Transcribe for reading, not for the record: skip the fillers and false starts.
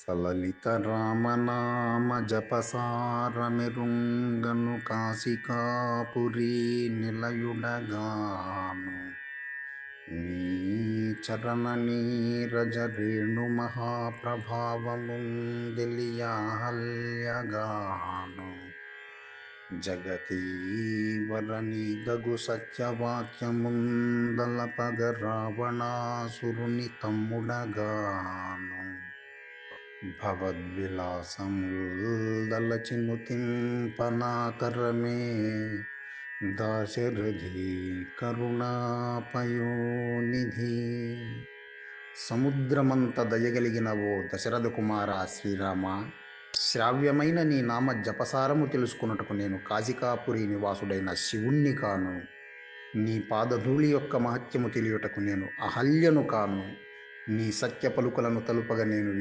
సలలిత రామనామ జపసారమెరుంగను కాశికాపురి నిలయుడగాను నీ చరణ నీరజ రేణు మహాప్రభావముందెలియాహల్యగాను జగతీవరని గగు సత్యవాక్యముందలపగ రావణాసురుని తమ్ముడగాను భవద్విలాసముల్దలచిను తింపనాకరమే దాశరథి కరుణాపయోనిధి. సముద్రమంత దయగలిగిన ఓ దశరథ కుమార శ్రీరామ, శ్రావ్యమైన నీ నామ జపసారము తెలుసుకున్నటకు నేను కాశికాపురి నివాసుడైన శివుణ్ణి కాను. నీ పాదధూళి యొక్క మహత్యము తెలియుటకు నేను అహల్యను కాను. నీ సత్య పలుకులను తలుపగా నేను